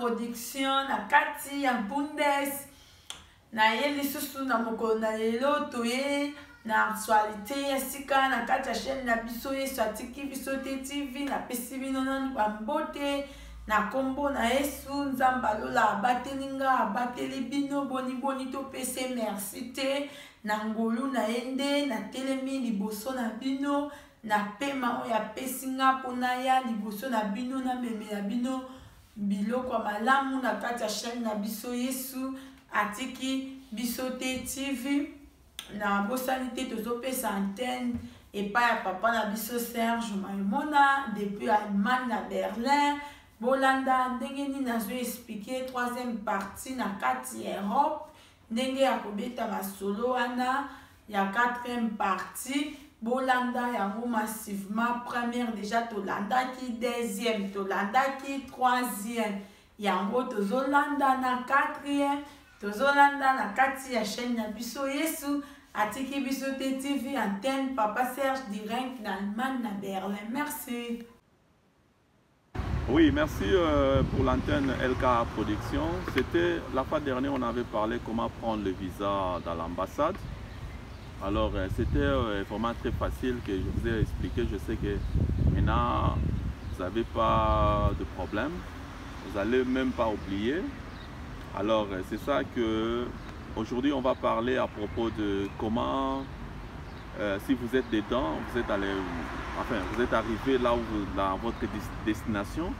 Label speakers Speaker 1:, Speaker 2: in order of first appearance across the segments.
Speaker 1: production na kati ya Bundes na ye lisusu na mokolo na lelo toye na actualité ya sika na kati ya chaîne na biso Yesu atiki biso te TV na pesi bino nanu bambote na kombo na Yesu nzamba lola abatelinga abateli bino boni to pese merci te na ngolu na ende na telemi liboso na bino na pema oya pesinga pona ya liboso na bino na meme na bino biloko malamu na kati ya chaîne na biso Yesu atiki biso te TV na bosani te tozopesa antenne epai ya papa na biso Serge Maimona depuis Allemagne na Berlin bolanda ndenge nini nazo expliquer troisième partie na kati ya Europe ndenge ya kobeta masolo wana ya quatrième partie bolanda yango massivement première déjà tolandaki deuxième tolandaki troisième yango tozolanda na quatrième tozolanda na kati ya chaîne na biso Yesu atiki biso te TV antenne papa Serge direct d'Allemagne na Berlin. Merci.
Speaker 2: Oui, merci pour l'antenne LK Production. C'était la fois dernière, on avait parlé comment prendre le visa dans l'ambassade. Alors, c'était vraiment très facile que je vous ai expliqué. Je sais que maintenant, vous n'avez pas de problème. Vous n'allez même pas oublier. Alors, c'est ça que aujourd'hui, on va parler à propos de comment, si vous êtes dedans, vous êtes allé, enfin, vous êtes arrivé là où dans votre destination.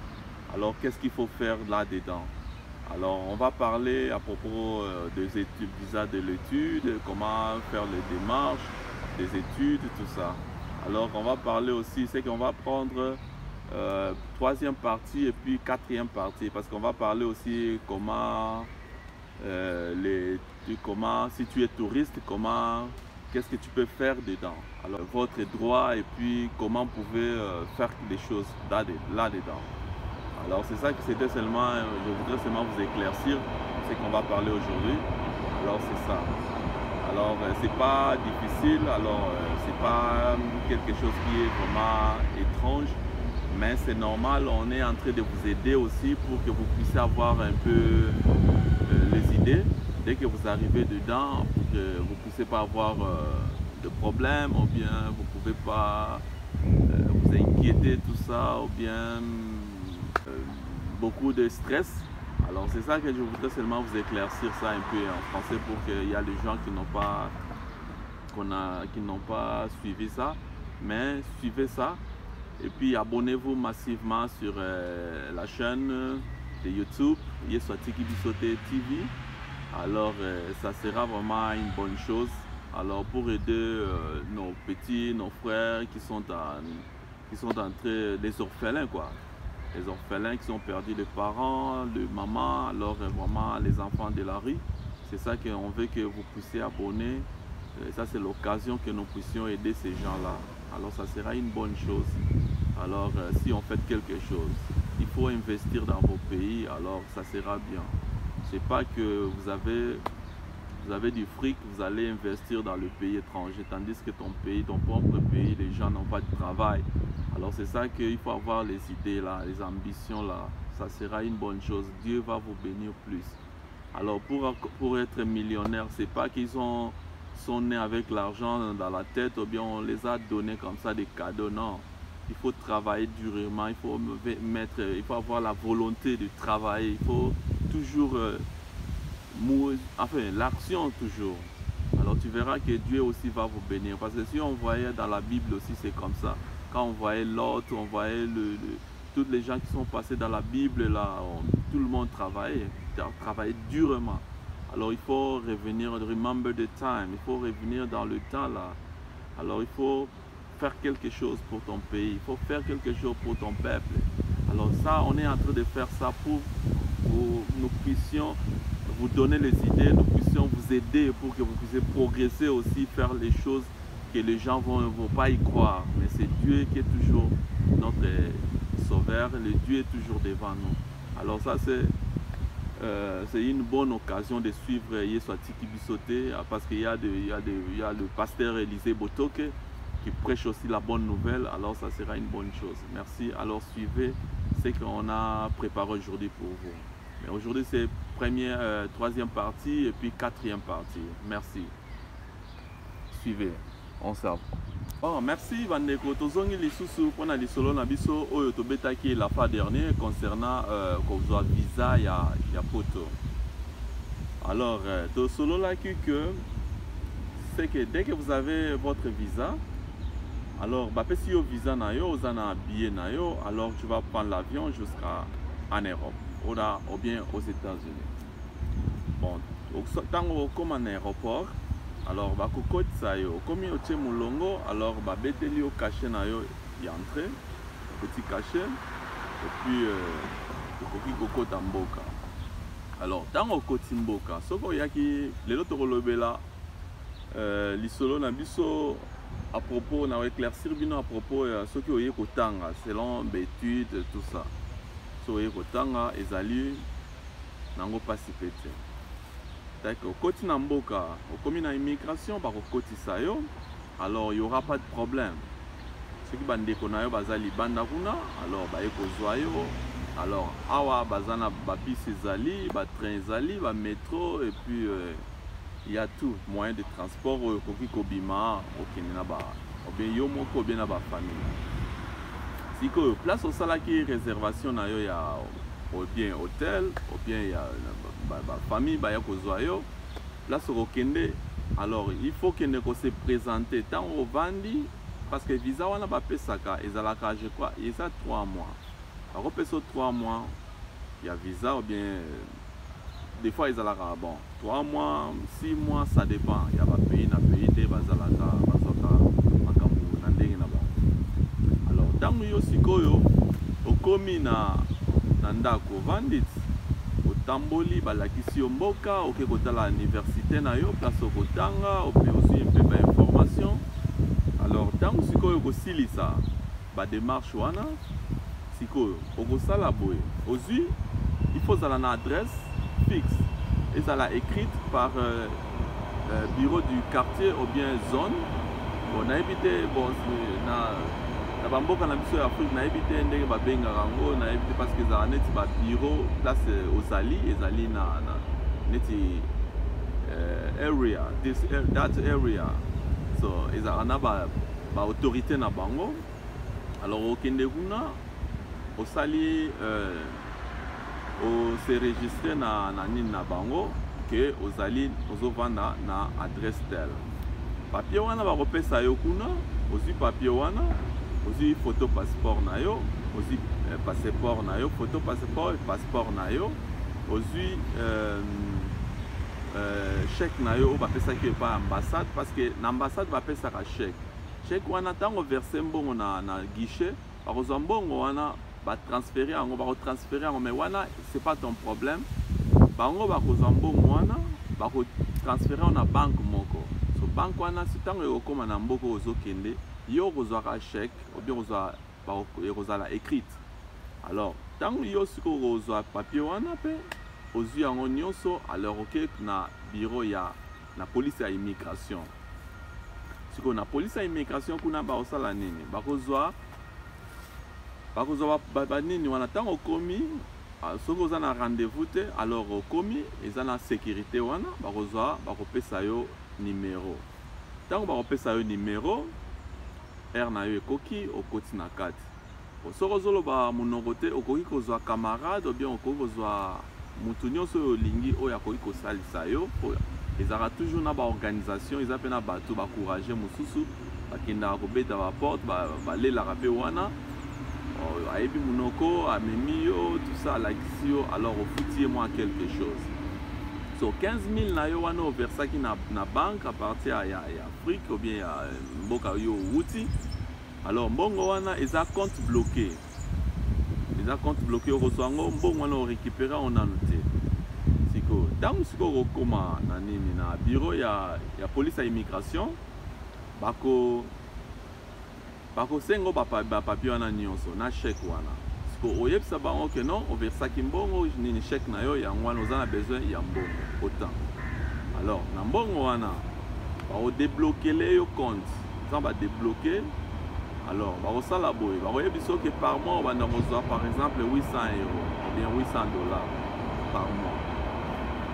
Speaker 2: Alors, qu'est-ce qu'il faut faire là-dedans? Alors, on va parler à propos des études, visa de l'étude, comment faire les démarches, des études, tout ça. Alors, on va parler aussi, c'est qu'on va prendre troisième partie et puis quatrième partie, parce qu'on va parler aussi comment, comment si tu es touriste, comment, qu'est-ce que tu peux faire dedans. Alors, votre droit et puis comment vous pouvez faire des choses là-dedans. Alors c'est ça que c'était seulement, je voudrais seulement vous éclaircir ce qu'on va parler aujourd'hui. Alors c'est ça. Alors c'est pas difficile, alors c'est pas quelque chose qui est vraiment étrange, mais c'est normal, on est en train de vous aider aussi pour que vous puissiez avoir un peu les idées. Dès que vous arrivez dedans, pour que vous ne puissiez pas avoir de problème, ou bien vous ne pouvez pas vous inquiéter, tout ça, ou bien beaucoup de stress. Alors c'est ça que je voudrais seulement vous éclaircir ça un peu en français pour qu'il y a des gens qui n'ont pas suivi ça, mais suivez ça et puis abonnez-vous massivement sur la chaîne de YouTube Yesu atiki biso te TV. Alors ça sera vraiment une bonne chose. Alors pour aider nos petits, nos frères qui sont en train, des orphelins quoi. Les orphelins qui ont perdu les parents, les mamans, alors vraiment les enfants de la rue. C'est ça qu'on veut que vous puissiez abonner. Et ça c'est l'occasion que nous puissions aider ces gens-là. Alors ça sera une bonne chose. Alors si on fait quelque chose, il faut investir dans vos pays, alors ça sera bien. C'est pas que vous avez du fric, vous allez investir dans le pays étranger, tandis que ton pays, ton propre pays, les gens n'ont pas de travail. Alors c'est ça qu'il faut avoir les idées là, les ambitions là, ça sera une bonne chose. Dieu va vous bénir plus. Alors pour être millionnaire, c'est pas qu'ils sont nés avec l'argent dans la tête ou bien on les a donnés comme ça des cadeaux, non. Il faut travailler durement, il faut avoir la volonté de travailler, il faut toujours l'action toujours. Alors tu verras que Dieu aussi va vous bénir. Parce que si on voyait dans la Bible aussi, c'est comme ça. Quand on voyait Lot, on voyait tous les gens qui sont passés dans la Bible, là, tout le monde travaillait durement. Alors il faut revenir, remember the time, il faut revenir dans le temps là. Alors il faut faire quelque chose pour ton pays, il faut faire quelque chose pour ton peuple. Alors ça, on est en train de faire ça pour que nous puissions vous donner les idées, nous puissions vous aider pour que vous puissiez progresser aussi, faire les choses que les gens ne vont pas y croire. Mais c'est Dieu qui est toujours notre sauveur, le Dieu est toujours devant nous. Alors ça c'est une bonne occasion de suivre Yesu atiki biso te, parce qu'il y a le pasteur Élisée Botoke qui prêche aussi la bonne nouvelle, alors ça sera une bonne chose. Merci, alors suivez ce qu'on a préparé aujourd'hui pour vous. Mais aujourd'hui, c'est première, troisième partie et puis quatrième partie. Merci. Suivez. On s'en. Oh, merci Vandeko. Tozongi lisusu pour na lisolo na biso oyo tobetaki la fois dernière concernant le visa ya poto. Alors, tosolo là que c'est que dès que vous avez votre visa, alors bah si au visa na yo, vous avez un billet na yo, alors tu vas prendre l'avion jusqu'à en Europe ou bien aux États-Unis. Bon, tant comme en aéroport. Alors, bah, kokoti ça yo, comme yo tient moulongo, alors bah beteli au cachet na yo y entrer, petit cachet, et puis koki kokota mboka. Alors, tant au koti mboka, soko yaki lelo tokolobela lisolo na biso à propos na éclaircir bino à propos ce qui oye kotanga selon l'étude tout ça. So oye kotanga ezali nango pasi pete. Au côté Namboka, au commis na immigration, par au côté Sayo, alors il n'y aura pas de problème. Ce qui bande konayo bazali bandakuna, alors ba eko zoyo, alors awa bazana bapi zali, ba train zali, ba métro et puis il y a tout moyen de transport au koki kobima, au kenena ba, ou bien yomo ko bien na ba famille. Si que place au salaki réservation na yo ya ou bien hôtel, ou bien il y a famille, il y a place au Kende. Alors il faut que nous se présente tant au Vandi parce que visa on a pas payé ça car ils a la cage quoi, ils a 3 mois. Alors on 3 mois, il y a visa ou bien des fois ils a la bon 3 mois, 6 mois ça dépend. Il y a pas pays na pays des bazalaka makamu na ndenge na ba. Alors tant yo sikoyo au komi na ndako vandit otamboli balakisi yo mboka oke kotala université na yo place okotanga ope aussi un peu ba information. Alors tango sikoyo kosilisa ba démarche wana sikoyo okosala boye ozwi il faut zala na adresse fixe et ça l'a écrite par bureau du quartier ou bien zone. Bon na évité bon na bamboka na biso ya Afrique na ebité ndenge babenga rango na ebité parce que za neti ba bureau place ozali ezali na neti area that area so ezala na ba autorité na bango. Alors okende kuna osali o se registre na nini na bango que ozali ozovanda na adresse tel papier wana ba kopesa yo kuna ozi papier wana aussi photo passeport na yo, aussi passeport na yo, photo passeport et passeport na yo, aussi chèque na yo, ba pesa ki pa ambassade parce que l'ambassade va pesa ka chèque. Chèque wana tango verser mbongo na guichet, ba kozwa mbongo wana ba transférer yango, ba transférer yango mais wana c'est pas ton problème. Bango ba kozwa mbongo wana, ba ko transférer na banque moko. So banque wana si tango yo koma na mboko ozokende yo kozwaka chèque ou bien kozala écrite. Alors tant yo siko kozwa papier wana pe ozwi yango nyonso alors ok na bureau ya na police ya immigration. Siko na police ya immigration kuna ba osala nini bakozwa nini wana tango okomi soko oza na rendez-vous te alors okomi eza na sécurité wana bakozwa bakopesa yo numéro. Tango bakopesa yo numéro R na yo ekoki okoti na kati. Soko zoloba monoko te okoki kozwa camarade ou bien okoki kozwa mutu nyonso oyo olingi oyo akoki kosalisa yo. Ezalaka toujours na ba organisation eza pe na bato bakourage mosusu bakendaka kobeta ba porte balelaka mpe wana ayebi monoko amemi yo tout ça alakisi yo alors ofuti ye mwa quelque chose. So 15 000 na yo wana oversaki na banque à partir ya Afrique ou bien ya mboka yo wuti. Alors mbongo wana eza compte bloqué. Eza compte bloqué okozwa ngo mbongo wana o récupérer on a noté. Siko tango siko okoma na nini na bureau ya police ya immigration bako sengo ba papier wana nyonso na chèque wana. Siko oyebisa bango que non oversaki mbongo nini chèque na yo yango wana oza na besoin ya mbongo autant. Alors na mbongo wana ba débloquer le yo compte. Ça va débloquer. Alors ba osala boy ba oyebiso que par mois on va par exemple 800 € ou bien $800. par mois.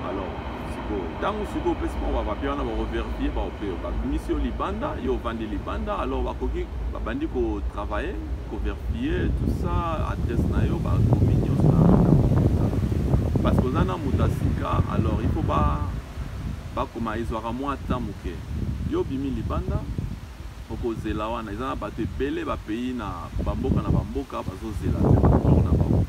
Speaker 2: Alors tant que vous avez vérifier mission libanda yo vendre libanda alors bakoki babandi ko travailler ko vérifier tout ça adresse na yo ba communion parce que zana mutasika alors il faut ba koma izwaka mwa tamuke yo bimi libanda okozela wana ezana bato ebele ba pays na bamboka bazozela na bango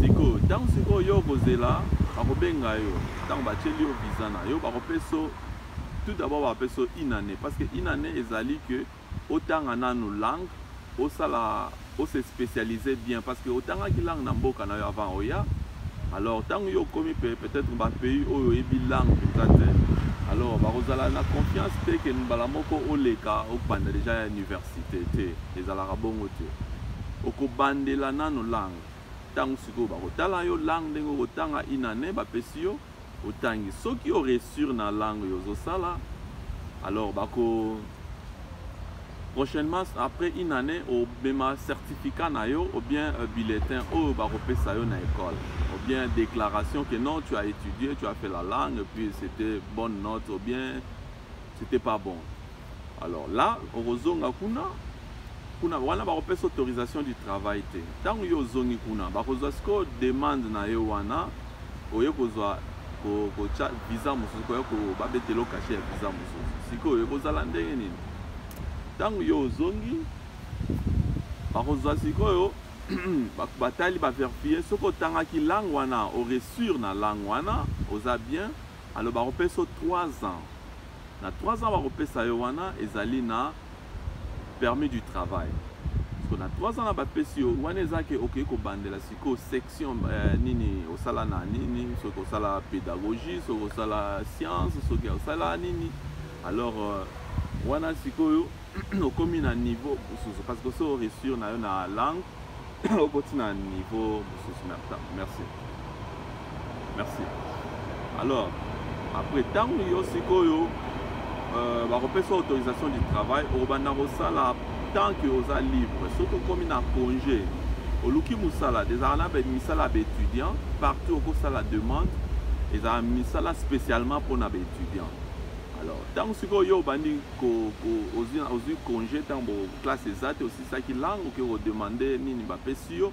Speaker 2: siko tant siko yo kozela bakobenga yo ntango batieli yo visa na yo bakopeso tout d'abord bapeso une année parce que une année ezali que otanga nanu langue osala ose spécialiser bien parce que otangaki langue na mboka na yo avant oya alors ntango yo okomi peut-être bapays oyo oyebi langue mpenza te alors bakozala na confiance te ke mbala moko oleka okobanda deja ya université te ezalaka bongo te okobandela nanu langue tango siko bakotala yo langue ndenge okotanga une année bapesi yo otangi soki yo réussir na langue yo ozosala alors bako prochainement après une année obema certificat na yo ou bien bulletin oyo bakopesa yo na école ou bien déclaration que non tu as étudié, tu as fait la langue puis c'était bonne note ou bien c'était pas bon. Alors là orozonga kuna wana bakopesa autorisation du travail te ntango yo ozongi kuna bakozwa siko demande na yo wana oye kozwa kocha visa mosusu koya babetelo kashe ya visa mosusu siko oye kozala ndenge nini ntango yo ozongi bakozwa sikoyo batali baverifie soki otangaki langue wana oresure na langue wana oza bien alors bakopesa 3 ans na 3 ans bakopesa yo wana ezali na permis du travail. Parce qu'on a 3 ans à bapesi on a que ok kobandela siko section nini osala na nini soko osala pédagogie soko osala science soko osala nini alors wana siko okomi na niveau parce que so réussir na yo na langue okoti na niveau merci alors après tant yo siko yo bakopesa autorisation du travail obanda kosala tant que oza libre soki okomi na congé oluki mosala ezala na misala baétudiant partout okosala demande ezala misala spécialement mpona baétudiant alors ntango sikoyo yo obandi ozwi congé ntango classe eza te osisaki langue oke kodemande nini bapesi yo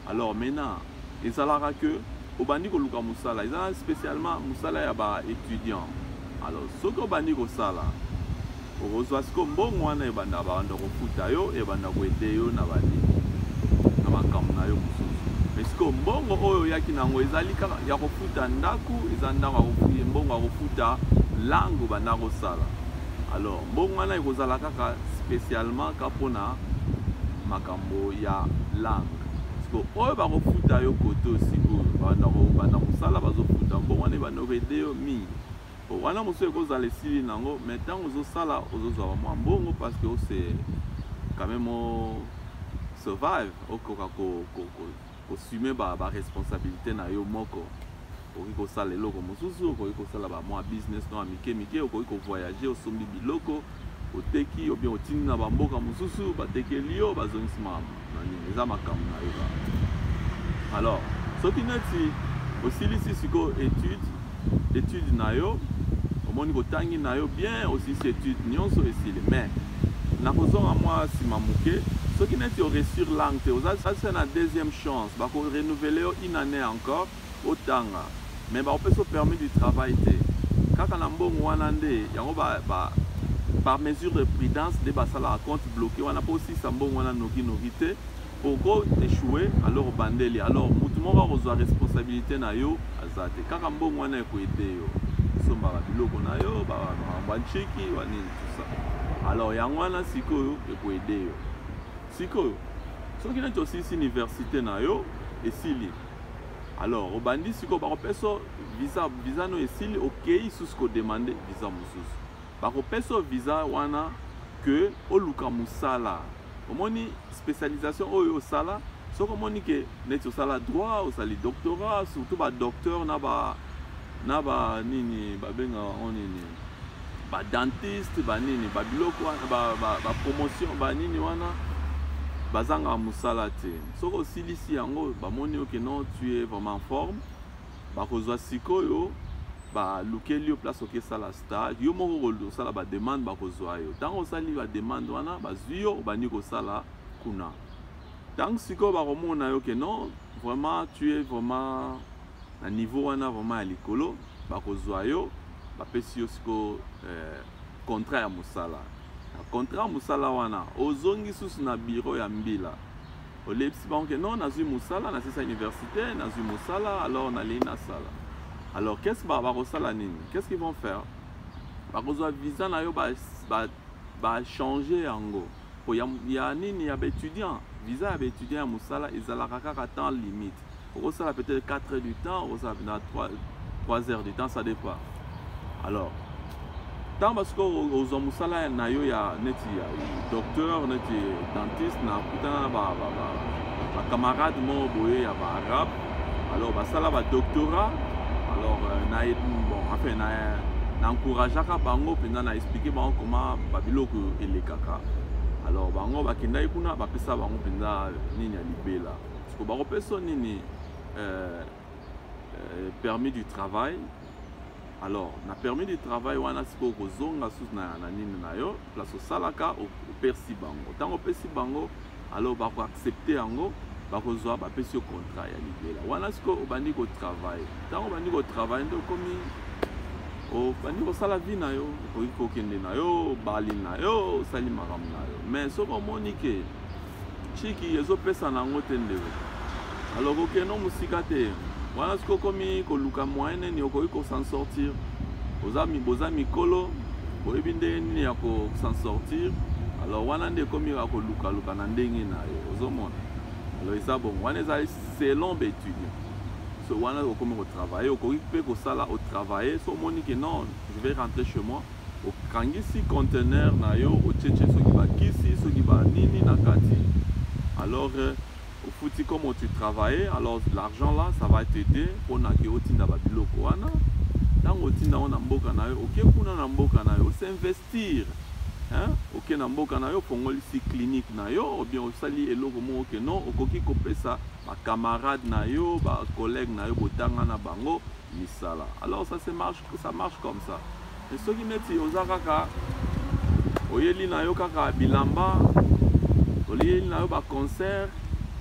Speaker 2: alors maintenant ezalaka ke obandi koluka mosala ezala spécialement mosala ya baétudiant alors soki obandi kosala okozwa siko mbongo wana ebanda banda kofuta yo ebanda koede yo na makambo na yo mosusu mais siko mbongo oyo oyaki nango ezali kaka ya kofuta ndako eza ndako mbongo ya kofuta langue obanda kosala alors mbongo wana ekozala kaka spécialement ka mpona makambo ya langue siko oyo bakofuta yo koto sikoyo banda mosala bazofuta mbongo wana ebanda koede yo mingi wana mosusu ekozala esili nango mais ntango ozosala ozozwa mwa mbongo parce que c'est quand même survive okoka kosume baresponsabilité na yo moko okoki kosala eloko mosusu okoki kosala bamwa business no ya mike okoki kovoyage osombi biloko oteki ou bien otindi na bamboka mosusu batekeli yo bazongisima na nini eza makambo na yo alors soki neti osilisi siko étude na yo omoni kotangi na yo bien aussi c'est étude nyonso esili mais nakozonga mwa nsima moke soki neti oresure langue te ozalisa na deuxième chance bakorenouveler yo une année encore otanga mais bakopesa permis du travail te kaka na mbongo wana nde yango par mesure de prudence nde basalaka compte bloqué wana mpo osisa mbongo wana noki te poko échouer alors obandeli alors mutu moko akozwa responsabilité na yo aza te kaka mbongo wana ekoede yo sombaka biloko na yo banchiki wanini tout ça alors yango wana sikoyo ekoede yo sikoyo soki neti osilisi université na yo esili alors obandi sikoyo bakopesa visa no esili okei susu kodemande visa mosusu bakopesa visa wana ke oluka mosala omoni spécialisation oyo osala soki omoni ke neti osala droit osali doctorat surtout badocteur na banini babengaka nini badentiste banini babiloko wana bapromotion banini wana bazangaka mosala te soki osilisi yango bamoni oke non tu es vraiment en forme bakozwa sikoyo balukeli place oke sala stage yo moko osala bademande bakozwa yo ntango osali bademande wana bazwi yo obandi kosala kuna ntango sikoyo bakomona yo ke non vraiment tu es vraiment na niveau wana vraiment ya likolo bakozwa yo bapesi yo sikoyo contrat ya mosala na contrat ya mosala wana ozongi susu na bureau ya mbila olebisi bango ke non nazwi mosala nasisa université nazwi mosala alors nalei nasala. Alors, qu'est-ce qu'ils vont faire? Bakozwa visa na yo ba changer yango. Po ya nini ya étudiant, visa ya étudiant ya musala ezalaka kaka temps limite. Okosala peut-être 4 heures du temps, okosala peut-être 3 heures du temps, ça dépend. Alors, tant parce que aux musala na yo ya neti ya docteur, neti dentiste na kutana ba camarade mo boye ya ba arabe. Alors, basala ba doctorat. Alors, enfin, na encourageaka bango penza na expliquer bango comment babiloko elekaka. Alors, bango bakendaki kuna bapesa bango penza nini ya libela. Parce que bakopesa nini permis du travail. Alors, na permis du travail wana siko kozonga susu na nini na yo, place osalaka opersi bango. Tango opesi bango, alors bako accepter yango. Bakozwa bapesi yo contrat ya libela wana siko obandi kotravaille ntango obandi kotravaille nde okomi obandi kosala vi na yo okoki kokende na yo bali na yo osali makambo na yo mais soki omoni ke chiki ezopesa na yango te ndeko alors okende mosika te wana siko okomi koluka moyen nini okoki kosan sortir boza mikolo boyebi ndenge nini ya kosan sortir alors wana nde ekomi ya kolukaluka na ndenge na yo ozomona. Alors, ça bon, c'est long d'étudier. So, on a comment travailler, au ça au travailler, so moni que non, je vais rentrer chez moi. Au kangisi conteneur na yo, au tchétché so qui va kisi, so qui va nini na kati. Alors, au fouti comment tu travailles, alors l'argent là, ça va t'aider pour na ki otinda babilo koana. Dans otinda on amboka na yo, ok kuna na mboka na yo, c'est investir. Ok na mboka na yo fongoli si clinique na yo ou bien osali eloko mo ke non okoki kopesa ba camarade na yo ba collègue na yo botanga na bango misala. Alors ça marche comme ça. Et ce qui neti ozakaka oyeli na yo kaka bilamba oyeli na yo ba concert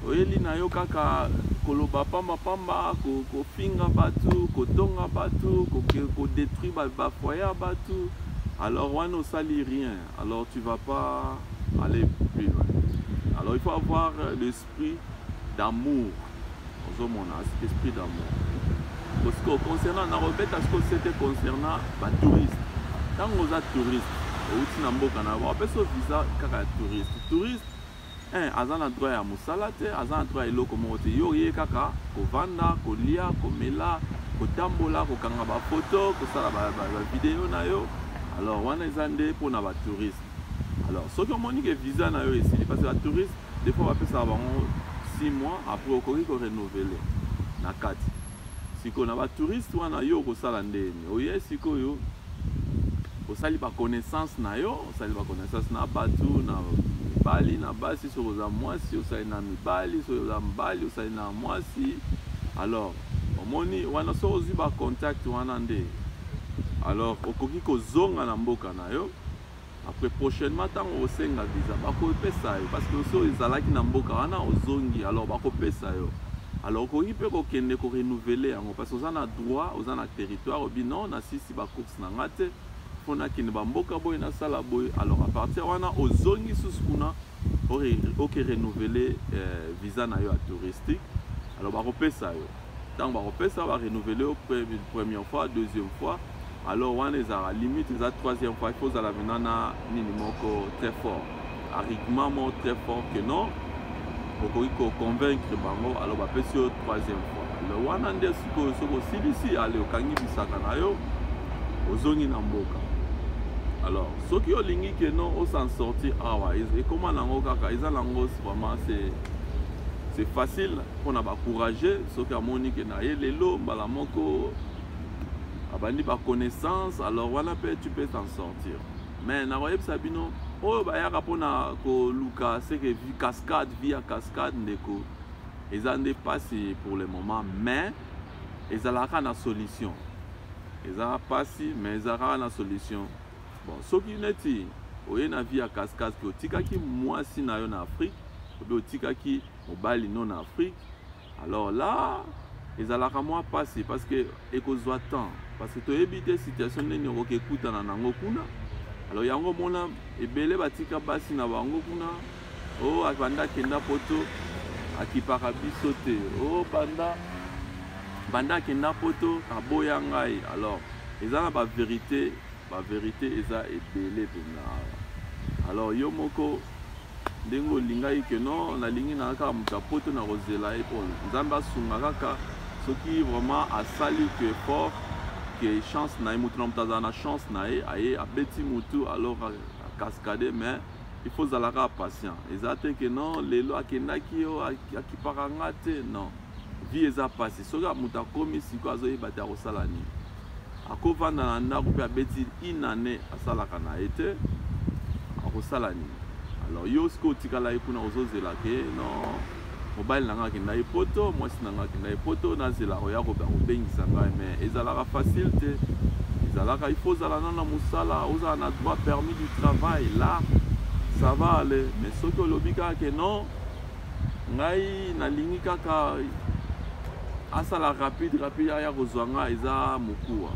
Speaker 2: oyeli na yo kaka koloba pamba ko finga batu ko tonga batu ko détruire ba foyer batu. Alors, on ne salit rien. Alors, tu ne vas pas aller plus loin. Alors, il faut avoir l'esprit d'amour. L'esprit d'amour. Parce que concernant Narobet, parce que c'était concernant les touristes. Quand on a touristes, on a un visa kaka touriste. Touriste, azan endroit ya musala te, azan endroit eloko moko te. Yo ye kaka kovanda, kolia, komela, kotambola, kokanga ba photo, kosala ba vidéo na yo. Alors, on a des pour les touristes. Alors, ceux qui ont un visa ici, parce que les touristes, des fois, on va faire ça avant 6 mois, après, on va renouveler. Si on a des touristes, on a des touristes, on a des connaissances, on a des connaissances na Batu, na Bali, na Basi, sur les Moisi, on a des Bali, sur les Bali, on a des Moisi. Alors, on a des contacts, on a des. Alors, okoki kozonga na mboka na yo. Après prochainement tant osenga visa bakopesa yo parce que so ezalaki na mboka wana ozongi alors bakopesa yo. Alors okoki pe kokende ko renouveler yango parce que oza na droit, oza na territoire obi non na sisi ba course na ngate fona kine ba mboka boy na sala boy. Alors à partir wana ozongi suskuna ok renouveler visa na yo à touristique. Alors bakopesa yo. Tant bakopesa ba renouveler première fois, deuxième fois. Alors, on est à la limite, la troisième fois, il faut la venana moko très fort. Argument très fort que non. Pour convaincre bango, alors on va passer au troisième fois. Le one and the si allez au kangi bisakanayo, au zoni namboka. Alors, ceux qui ont lingi que non, on s'en sortir, et comment l'ango kaka, ils ont vraiment c'est facile, on a encouragé, ceux qui ont monique na yelelo, balamoko. Abandi ba connaissance, alors voilà tu peux t'en sortir. Mais na web sabino, oh ba ya rapona ko luka c'est que via cascade ndeko. Ils en dépassent pour le moment, mais ezalaka na solution. Eza pasi mais ezalaka na solution. Bon, soki neti oye na vie ya cascade ki otikaki mwasi na yo na Afrique, obe otikaki mobali no na Afrique, alors là ezalaka mwa pasi parce que ekozwa temps, parce que toyebi te situation nini okoki ekutana nango kuna. Alors yango mona ebele batika basi na bango kuna, o abanda kenda poto akipaka biso te, o banda kenda poto aboya ngai. Alors eza na ba vérité eza ebele pena. Alors yo moko ndengo lingai ke non nalingi na kaka muta poto na rozela e pon nzamba sunga kaka soki vraiment asali que fort que chance na mutu na mutaza na chance na e aye abeti mutu alors a cascader, mais il faut zalaka patient. Ezate que non lelo akendaki yo akipaka ngate non vie eza passé soki mutu akomi siko azoyeba te akosala nini, akovanda na ndako mpe abeti une année asalaka na ye te akosala nini. Alors yo siko otikala ye kuna ozozela ke non mobali na nga akenda ye poto, mwasi na nga akenda ye poto, nazela oya kobengisa ngai, mais ezalaka facile te. Ezalaka il faut ozala na mosala, ozala na droit permis du travail, là ça va aller. Mais soki olobi kaka ke non ngai nalingi kaka asala rapide aya kozwa nga eza mokuwa,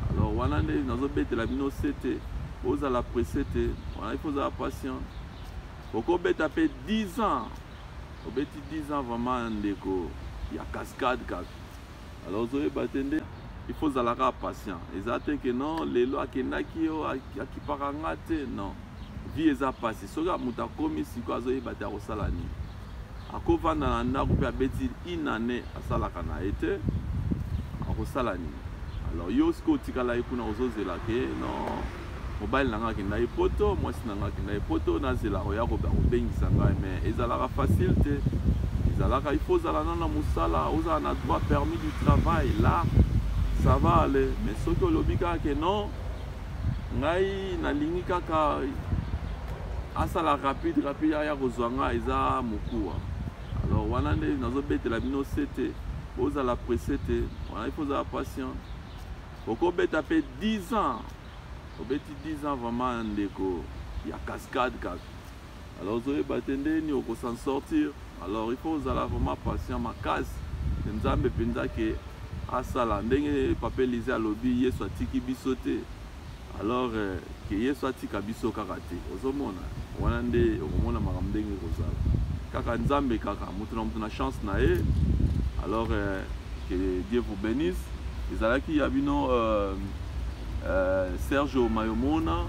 Speaker 2: alors wana nde nazobetela bino sete ozala pressé te, wana il faut ozala patient. Okobeta pe 10 ans, obeti 10 ans vraiment ndeko ya cascade kaka. Alors ozoyeba te nde il faut ozalaka patient. Eza te ke non lelo akendaki yo akipaka nga te, non vie eza passé soki mutu akomi siko azoyeba te akosala nini, akovanda na ndako mpe abeti une année asalaka na ye te akosala nini. Alors yo siko otikala ye kuna ozozela ke non mobali na nga akenda ye poto, mwasi na nga akenda ye poto, nazela oya kobengisa ngai, mais ezalaka facile te. Ezalaka il faut ozala na mosala, ozala na droit permis du travail, là ça va aller. Mais soki olobi kaka ke non ngai nalingi kaka asala rapide aya kozwa nga eza mokuwa, alors wana nde nazobetela bino sete ozala pressé te, wana il faut ozala patient. Okobeta pe 10 ans, obeti 10 ans vraiment ndeko ya cascade kaka. Alors ozoyeba te ndeni okosan sortir, alors il faut ozala vraiment patient makasi. Nzambe mpenza ke asala ndenge Papa Élisée alobi Yesu atiki biso te, alors ke Yesu atika biso kaka te. Ozomona wana nde okomona makambo ndenge kozala kaka nzambe kaka mutu na chance na ye. Alors que Dieu vous bénisse. Ezalaki ya bino Sergio Mayomona,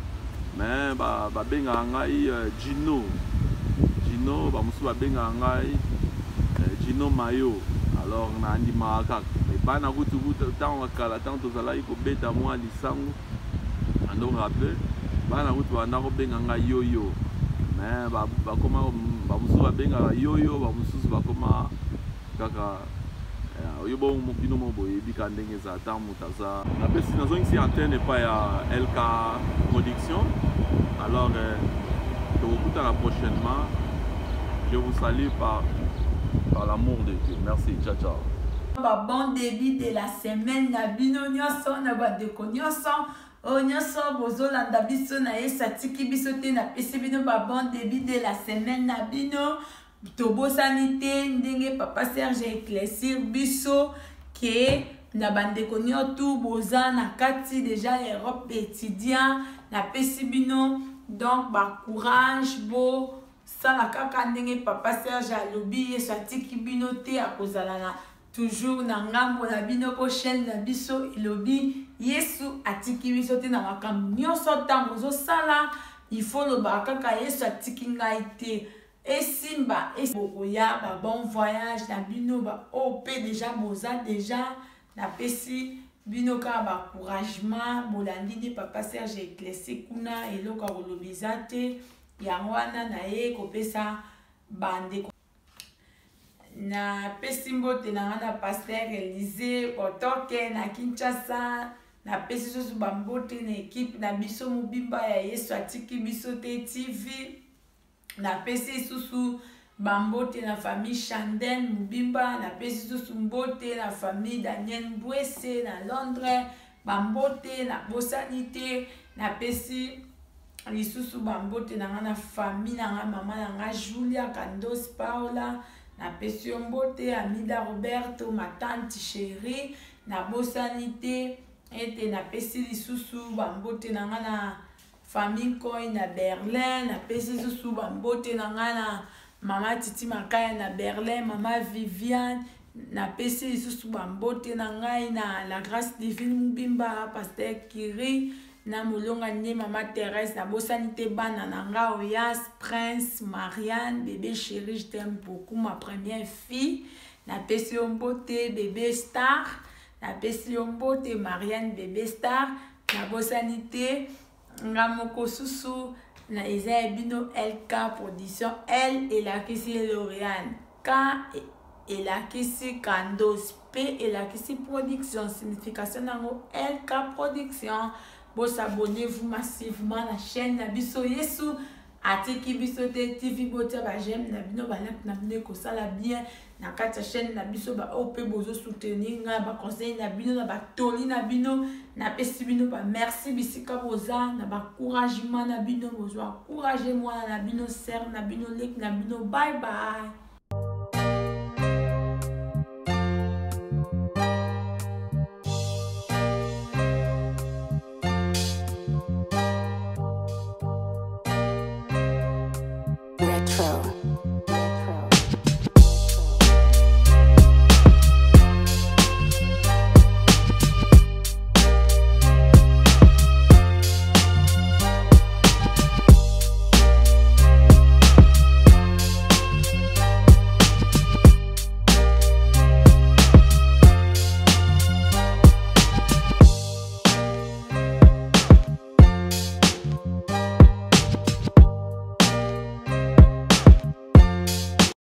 Speaker 2: mais babengaka ngai Gino bamosusu babengaka ngai Gino Mayo. Alors naandimaka kaka bana kutu ntango kala ntango tozalaki kobeta mwa lisango ando rappele bana kutu banda kobenga ngai yoyo, mais bakoma bamosusu babengaka yoyo, bamosusu bakoma kaka oyo bongo bino mo boyebi ka ndenge eza ata moto aza napesi nazongisi antenne epai ya LK Production. Alors tokokutana prochainement. Je vous salue par l'amour de Dieu. Merci, ciao ciao.
Speaker 1: Bon début de la semaine na bino nyonso na bandeko nyonso nyonso bozolanda biso na Yesu atiki biso te, napesi bino bon début de la semaine na bino. Tobosani te ndenge Papa Serge éclaircir biso ke na bandeko nyotu boza na kati déjà Europe étudiant napesi bino, donc courage bo sala kaka ndenge Papa Serge alobi Yesu atiki bino te akozala na toujours na ngambo na bino po chaîne na biso elobi Yesu atiki biso te na makambo nyonso ntango ozosala il faut loba kaka Yesu atiki ngai te. Et simba et bokoya bon voyage na bino op déjà boza déjà na pesi bino ka encouragement bolandi de Papa Serge éclairci kuna eloko kolobizate yango wana na ye kopesa bande na pesi mbote na Pasteur Élisée otoke na Kinshasa na pesi sosu bambote na équipe na biso mobimba ya Yesu atiki biso te TV na pesi susu bambote na famille Chandel Mubimba, napesi lisusu mbote na famille Daniel Mbwese na Londres, bambote na bosanité, napesi lisusu bambote na nga na famille na nga mama na nga Julia Candos Paula, napesi yo mbote Amida Roberto ma tante chérie na bosanité ete napesi lisusu bambote na nga na famille Koy na Berlin, napesi lisusu bambote na nga na mama Titi Makaya na Berlin, mama Viviane, napesi lisusu bambote na ngai na la grâce divine Mubimba, pasteur Kiri na molonga nye mama Thérèse na bosanité bana na nga Oyas, Prince, Marianne, bébé chéri, je t'aime beaucoup, ma première fille, napesi yo mbote bébé Star, napesi yo mbote Marianne bébé Star, na bosanité nga moko susu na eza ebino LK production, L elakisi L'Oréal, K elakisi Candos, P elakisi production, signification nango LK production. Bos abonnez-vous massivement la chaîne na biso Yesu atiki biso te TV botia ba j'aime na bino ba like na bino ko sala bien na kati chaîne na biso ba op bozo soutenir nga ba conseil na bino na ba toli na bino na pesi bino ba merci bisika boza na ba encouragement na bino bozo encourager moi na bino sœur na bino lek na bino bye bye.